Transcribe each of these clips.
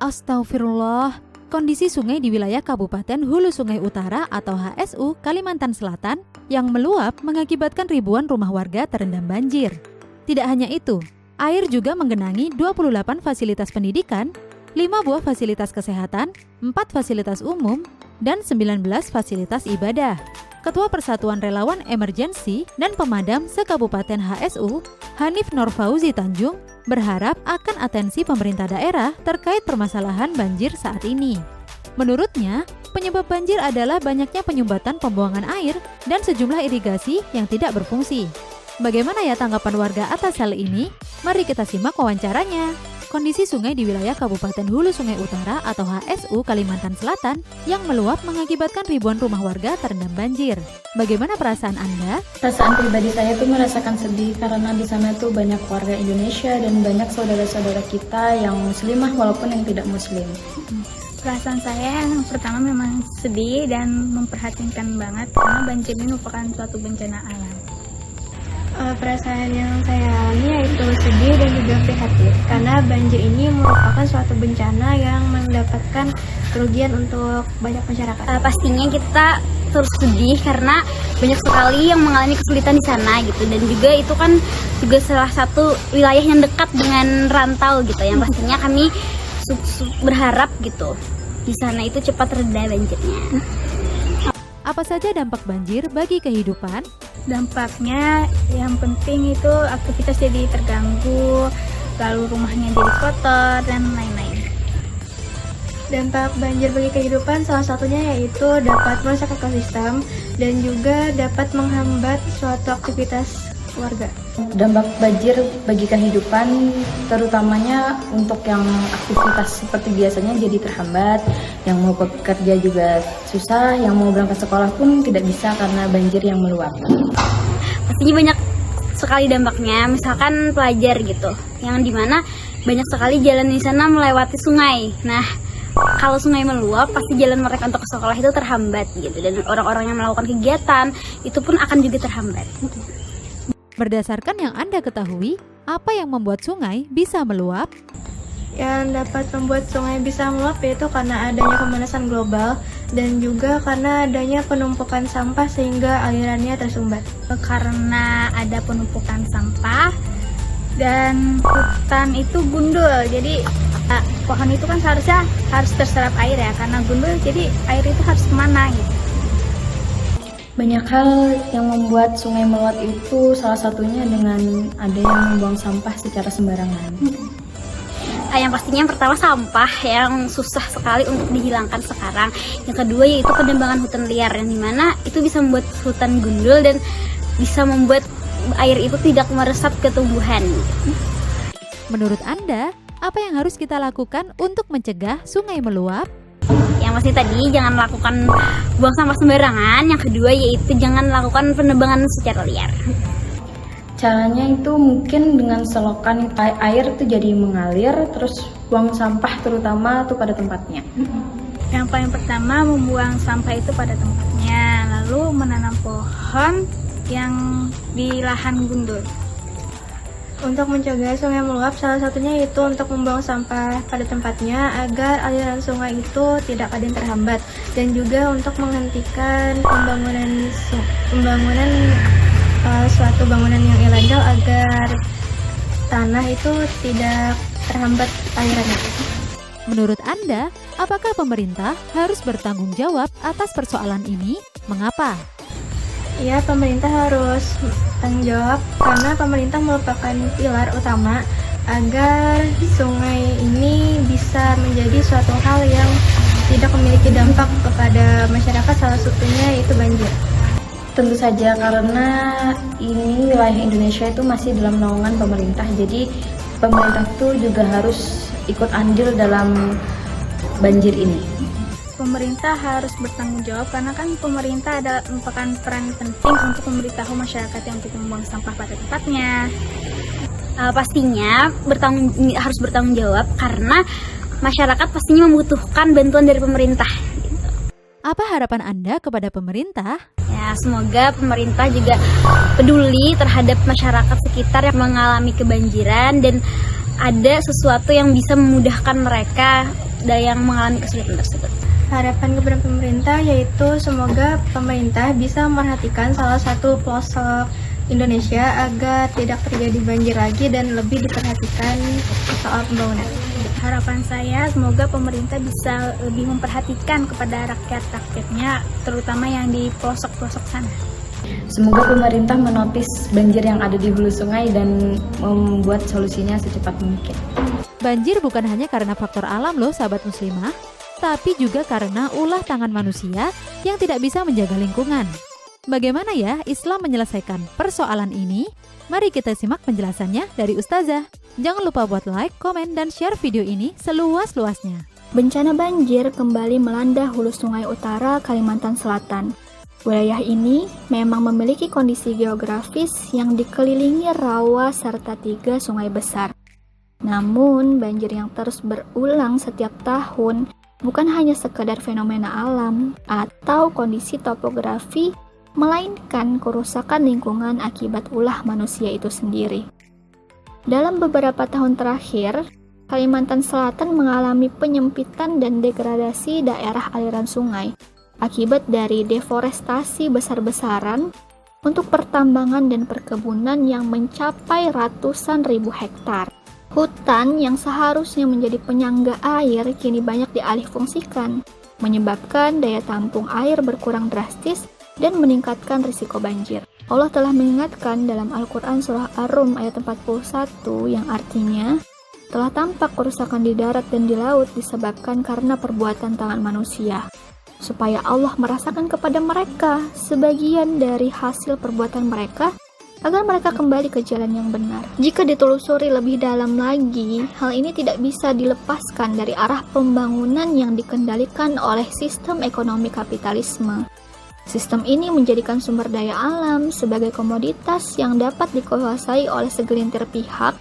Astagfirullah, kondisi sungai di wilayah Kabupaten Hulu Sungai Utara atau HSU, Kalimantan Selatan yang meluap mengakibatkan ribuan rumah warga terendam banjir. Tidak hanya itu, air juga menggenangi 28 fasilitas pendidikan, 5 buah fasilitas kesehatan, 4 fasilitas umum, dan 19 fasilitas ibadah. Ketua Persatuan Relawan Emergensi dan Pemadam se-Kabupaten HSU, Hanif Norfauzi Tanjung, berharap akan atensi pemerintah daerah terkait permasalahan banjir saat ini. Menurutnya, penyebab banjir adalah banyaknya penyumbatan pembuangan air dan sejumlah irigasi yang tidak berfungsi. Bagaimana ya tanggapan warga atas hal ini? Mari kita simak wawancaranya. Kondisi sungai di wilayah Kabupaten Hulu Sungai Utara atau HSU Kalimantan Selatan yang meluap mengakibatkan ribuan rumah warga terendam banjir. Bagaimana perasaan Anda? Perasaan pribadi saya tuh merasakan sedih karena di sana tuh banyak warga Indonesia dan banyak saudara-saudara kita yang muslimah walaupun yang tidak muslim. Perasaan saya yang pertama memang sedih dan memprihatinkan banget karena banjir ini merupakan suatu bencana alam. Perasaan yang saya alami yaitu sedih dan juga prihatin karena banjir ini merupakan suatu bencana yang mendapatkan kerugian untuk banyak masyarakat. Pastinya kita terus sedih karena banyak sekali yang mengalami kesulitan di sana gitu, dan juga itu kan juga salah satu wilayah yang dekat dengan rantau gitu, yang pastinya kami berharap gitu di sana itu cepat reda banjirnya. Apa saja dampak banjir bagi kehidupan? Dampaknya yang penting itu aktivitas jadi terganggu, lalu rumahnya jadi kotor dan lain-lain. Dampak banjir bagi kehidupan salah satunya yaitu dapat merusak ekosistem dan juga dapat menghambat suatu aktivitas warga. Dampak banjir bagi kehidupan terutamanya untuk yang aktivitas seperti biasanya jadi terhambat, yang mau bekerja juga susah, yang mau berangkat sekolah pun tidak bisa karena banjir yang meluap. Pastinya banyak sekali dampaknya, misalkan pelajar gitu, yang dimana banyak sekali jalan di sana melewati sungai. Nah, kalau sungai meluap, pasti jalan mereka untuk ke sekolah itu terhambat gitu, dan orang-orang yang melakukan kegiatan itu pun akan juga terhambat. Berdasarkan yang Anda ketahui, apa yang membuat sungai bisa meluap? Yang dapat membuat sungai bisa meluap yaitu karena adanya pemanasan global dan juga karena adanya penumpukan sampah sehingga alirannya tersumbat. Karena ada penumpukan sampah dan hutan itu gundul, jadi pohon itu kan seharusnya harus terserap air ya, karena gundul jadi air itu harus kemana gitu. Banyak hal yang membuat sungai meluap itu salah satunya dengan ada yang membuang sampah secara sembarangan. Yang pastinya yang pertama sampah yang susah sekali untuk dihilangkan sekarang. Yang kedua yaitu penebangan hutan liar, yang dimana itu bisa membuat hutan gundul dan bisa membuat air itu tidak meresap ke tumbuhan. Menurut Anda, apa yang harus kita lakukan untuk mencegah sungai meluap? Yang pasti tadi jangan lakukan buang sampah sembarangan. Yang kedua yaitu jangan lakukan penebangan secara liar. Caranya itu mungkin dengan selokan air itu jadi mengalir, terus buang sampah terutama itu pada tempatnya. Yang paling pertama membuang sampah itu pada tempatnya, lalu menanam pohon yang di lahan gundul. Untuk mencegah sungai meluap, salah satunya itu untuk membuang sampah pada tempatnya agar aliran sungai itu tidak ada yang terhambat, dan juga untuk menghentikan suatu bangunan yang ilegal agar tanah itu tidak terhambat alirannya. Menurut Anda, apakah pemerintah harus bertanggung jawab atas persoalan ini? Mengapa? Ya, pemerintah harus tanggung jawab karena pemerintah merupakan pilar utama agar sungai ini bisa menjadi suatu hal yang tidak memiliki dampak kepada masyarakat, salah satunya yaitu banjir. Tentu saja karena ini wilayah Indonesia itu masih dalam naungan pemerintah, jadi pemerintah itu juga harus ikut andil dalam banjir ini. Pemerintah harus bertanggung jawab karena kan pemerintah merupakan peran penting untuk memberitahu masyarakat yang untuk membuang sampah pada tempatnya. Pastinya harus bertanggung jawab karena masyarakat pastinya membutuhkan bantuan dari pemerintah. Apa harapan Anda kepada pemerintah? Ya, semoga pemerintah juga peduli terhadap masyarakat sekitar yang mengalami kebanjiran dan ada sesuatu yang bisa memudahkan mereka yang mengalami kesulitan tersebut. Harapan kepada pemerintah yaitu semoga pemerintah bisa memperhatikan salah satu pelosok Indonesia agar tidak terjadi banjir lagi dan lebih diperhatikan soal pembangunan. Harapan saya semoga pemerintah bisa lebih memperhatikan kepada rakyat-rakyatnya, terutama yang di pelosok-pelosok sana. Semoga pemerintah menotis banjir yang ada di hulu sungai dan membuat solusinya secepat mungkin. Banjir bukan hanya karena faktor alam loh sahabat muslimah, tapi juga karena ulah tangan manusia yang tidak bisa menjaga lingkungan. Bagaimana ya Islam menyelesaikan persoalan ini? Mari kita simak penjelasannya dari Ustazah. Jangan lupa buat like, komen, dan share video ini seluas-luasnya. Bencana banjir kembali melanda hulu sungai utara Kalimantan Selatan. Wilayah ini memang memiliki kondisi geografis yang dikelilingi rawa serta 3 sungai besar. Namun, banjir yang terus berulang setiap tahun bukan hanya sekedar fenomena alam atau kondisi topografi, melainkan kerusakan lingkungan akibat ulah manusia itu sendiri. Dalam beberapa tahun terakhir, Kalimantan Selatan mengalami penyempitan dan degradasi daerah aliran sungai akibat dari deforestasi besar-besaran untuk pertambangan dan perkebunan yang mencapai ratusan ribu hektar. Hutan yang seharusnya menjadi penyangga air kini banyak dialihfungsikan, menyebabkan daya tampung air berkurang drastis dan meningkatkan risiko banjir. Allah telah mengingatkan dalam Al-Quran Surah Ar-Rum ayat 41 yang artinya, telah tampak kerusakan di darat dan di laut disebabkan karena perbuatan tangan manusia, supaya Allah merasakan kepada mereka sebagian dari hasil perbuatan mereka, agar mereka kembali ke jalan yang benar. Jika ditelusuri lebih dalam lagi, hal ini tidak bisa dilepaskan dari arah pembangunan yang dikendalikan oleh sistem ekonomi kapitalisme. Sistem ini menjadikan sumber daya alam sebagai komoditas yang dapat dikuasai oleh segelintir pihak,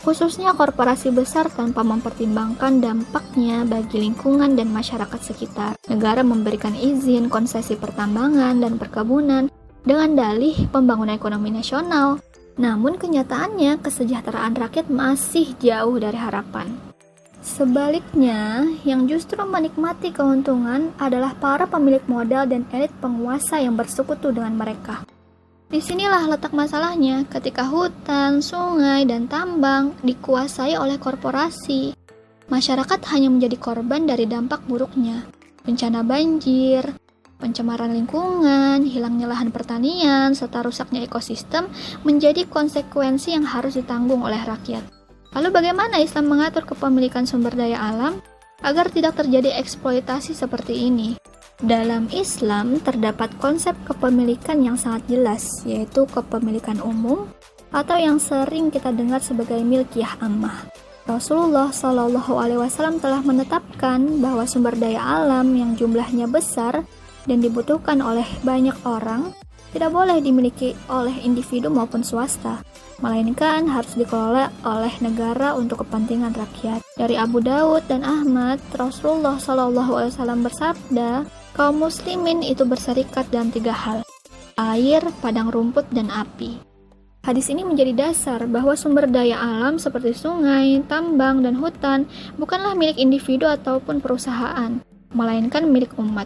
khususnya korporasi besar tanpa mempertimbangkan dampaknya bagi lingkungan dan masyarakat sekitar. Negara memberikan izin konsesi pertambangan dan perkebunan dengan dalih pembangunan ekonomi nasional. Namun kenyataannya kesejahteraan rakyat masih jauh dari harapan. Sebaliknya, yang justru menikmati keuntungan adalah para pemilik modal dan elit penguasa yang bersekutu dengan mereka. Disinilah letak masalahnya ketika hutan, sungai, dan tambang dikuasai oleh korporasi. Masyarakat hanya menjadi korban dari dampak buruknya. Bencana banjir, pencemaran lingkungan, hilangnya lahan pertanian, serta rusaknya ekosistem menjadi konsekuensi yang harus ditanggung oleh rakyat. Lalu bagaimana Islam mengatur kepemilikan sumber daya alam agar tidak terjadi eksploitasi seperti ini? Dalam Islam terdapat konsep kepemilikan yang sangat jelas, yaitu kepemilikan umum atau yang sering kita dengar sebagai milkiyah ammah. Rasulullah SAW telah menetapkan bahwa sumber daya alam yang jumlahnya besar dan dibutuhkan oleh banyak orang tidak boleh dimiliki oleh individu maupun swasta, melainkan harus dikelola oleh negara untuk kepentingan rakyat. Dari Abu Daud dan Ahmad, Rasulullah SAW bersabda, kaum muslimin itu berserikat dalam 3 hal, air, padang rumput, dan api. Hadis ini menjadi dasar bahwa sumber daya alam seperti sungai, tambang, dan hutan bukanlah milik individu ataupun perusahaan, melainkan milik umat.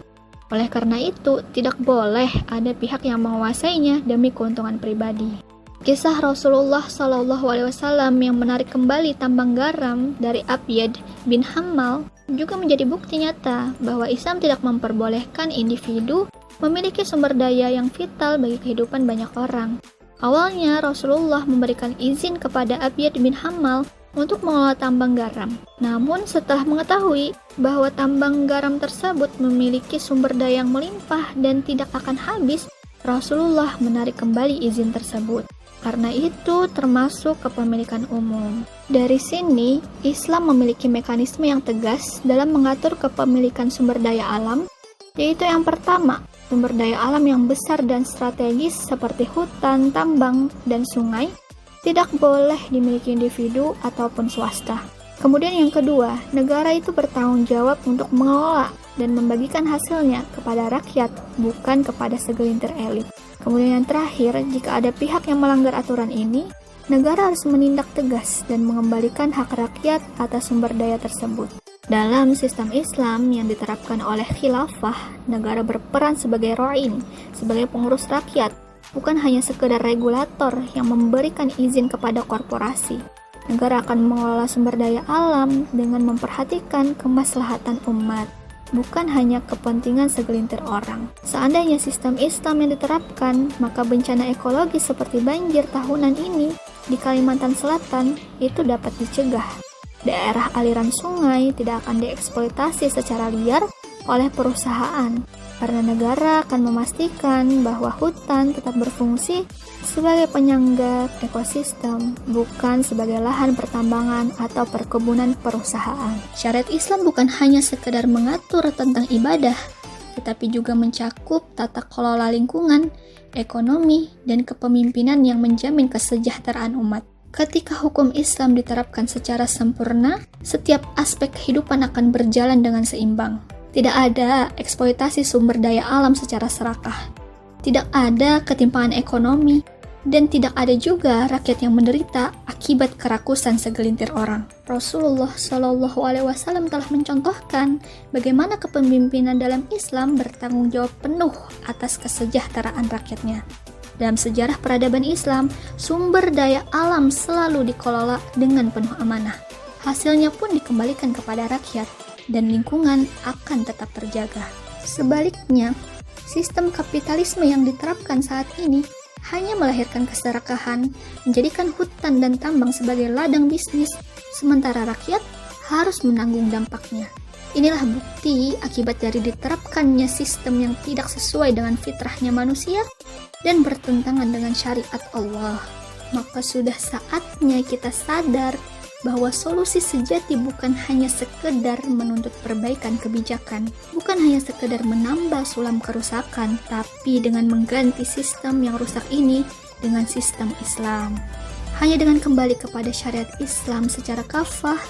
Oleh karena itu, tidak boleh ada pihak yang menguasainya demi keuntungan pribadi. Kisah Rasulullah SAW yang menarik kembali tambang garam dari Abyad bin Hammal juga menjadi bukti nyata bahwa Islam tidak memperbolehkan individu memiliki sumber daya yang vital bagi kehidupan banyak orang. Awalnya Rasulullah memberikan izin kepada Abyad bin Hammal untuk mengelola tambang garam. Namun setelah mengetahui bahwa tambang garam tersebut memiliki sumber daya yang melimpah dan tidak akan habis, Rasulullah menarik kembali izin tersebut. Karena itu termasuk kepemilikan umum. Dari sini, Islam memiliki mekanisme yang tegas dalam mengatur kepemilikan sumber daya alam, yaitu yang pertama, sumber daya alam yang besar dan strategis seperti hutan, tambang, dan sungai tidak boleh dimiliki individu ataupun swasta. Kemudian yang kedua, negara itu bertanggung jawab untuk mengelola dan membagikan hasilnya kepada rakyat, bukan kepada segelintir elit. Kemudian yang terakhir, jika ada pihak yang melanggar aturan ini, negara harus menindak tegas dan mengembalikan hak rakyat atas sumber daya tersebut. Dalam sistem Islam yang diterapkan oleh khilafah, negara berperan sebagai ro'in, sebagai pengurus rakyat, bukan hanya sekedar regulator yang memberikan izin kepada korporasi. Negara akan mengelola sumber daya alam dengan memperhatikan kemaslahatan umat, bukan hanya kepentingan segelintir orang. Seandainya sistem Islam yang diterapkan, maka bencana ekologi seperti banjir tahunan ini di Kalimantan Selatan itu dapat dicegah. Daerah aliran sungai tidak akan dieksploitasi secara liar oleh perusahaan, karena negara akan memastikan bahwa hutan tetap berfungsi sebagai penyangga ekosistem, bukan sebagai lahan pertambangan atau perkebunan perusahaan. Syariat Islam bukan hanya sekedar mengatur tentang ibadah, tetapi juga mencakup tata kelola lingkungan, ekonomi, dan kepemimpinan yang menjamin kesejahteraan umat. Ketika hukum Islam diterapkan secara sempurna, setiap aspek kehidupan akan berjalan dengan seimbang. Tidak ada eksploitasi sumber daya alam secara serakah. Tidak ada ketimpangan ekonomi, dan tidak ada juga rakyat yang menderita akibat kerakusan segelintir orang. Rasulullah SAW telah mencontohkan bagaimana kepemimpinan dalam Islam bertanggung jawab penuh atas kesejahteraan rakyatnya. Dalam sejarah peradaban Islam, sumber daya alam selalu dikelola dengan penuh amanah. Hasilnya pun dikembalikan kepada rakyat, dan lingkungan akan tetap terjaga. Sebaliknya, sistem kapitalisme yang diterapkan saat ini hanya melahirkan keserakahan, menjadikan hutan dan tambang sebagai ladang bisnis, sementara rakyat harus menanggung dampaknya. Inilah bukti akibat dari diterapkannya sistem yang tidak sesuai dengan fitrahnya manusia dan bertentangan dengan syariat Allah. Maka sudah saatnya kita sadar bahwa solusi sejati bukan hanya sekedar menuntut perbaikan kebijakan, bukan hanya sekedar menambah sulam kerusakan, tapi dengan mengganti sistem yang rusak ini dengan sistem Islam. Hanya dengan kembali kepada syariat Islam secara kafah,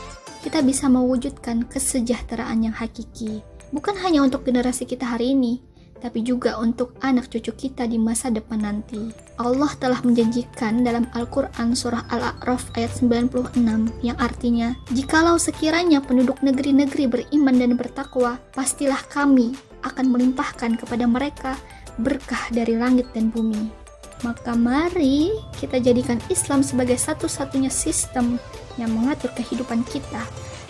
kita bisa mewujudkan kesejahteraan yang hakiki. Bukan hanya untuk generasi kita hari ini, tapi juga untuk anak cucu kita di masa depan nanti. Allah telah menjanjikan dalam Al-Quran surah Al-A'raf ayat 96 yang artinya, jikalau sekiranya penduduk negeri-negeri beriman dan bertakwa, pastilah kami akan melimpahkan kepada mereka berkah dari langit dan bumi. Maka mari kita jadikan Islam sebagai satu-satunya sistem yang mengatur kehidupan kita,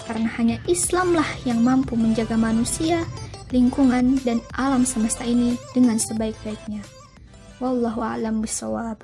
karena hanya Islamlah yang mampu menjaga manusia, lingkungan, dan alam semesta ini dengan sebaik-baiknya. Wallahu a'lam bishawab.